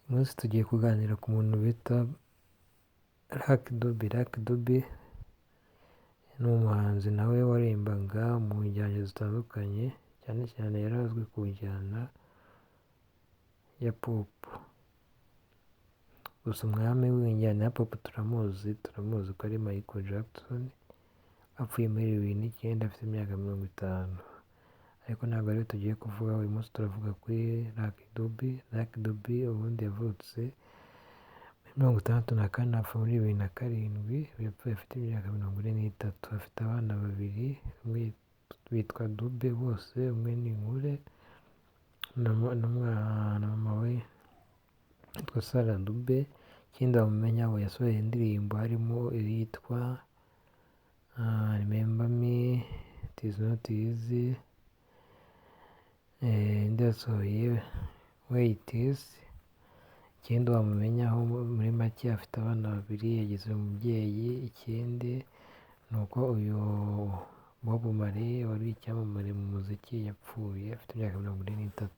Umunsi tugiye kuganira ku muntu bita Lucky Dube. Lucky Dube ni umuhanzi nawe waririmbaga mu njyana zitandukanye, cyane cyane yari azwi ku njyana ya pop. Gusa umwami w'injyana ya pop turamuzi ko ari Michael Jackson, apfuye muri 2009 afite imyaka 50. Ariko ntabwo ariwe tugiye kuvuga uyu munsi, turavuga kuri Lucky Dube. Lucky Dube ubundi yavutse muri 1964, apfa muri 2007, yapfuye afite imyaka 43. Afite abana babiri, umwe witwa Dube bose, umwe ni Nkure na mama we witwa Sarah Dube. Ikindi bamumenya abo yasohoye indirimbo harimo iyitwa Remember Me, It Is Not Easy, indi yasohoye Wait Is. Ikindi wamumenyaho muri make, afite abana babiri, yagize umubyeyi. Ikindi ni uko uyu Bob Marley wari icyamamare mu muziki yapfuye afite imyaka 43.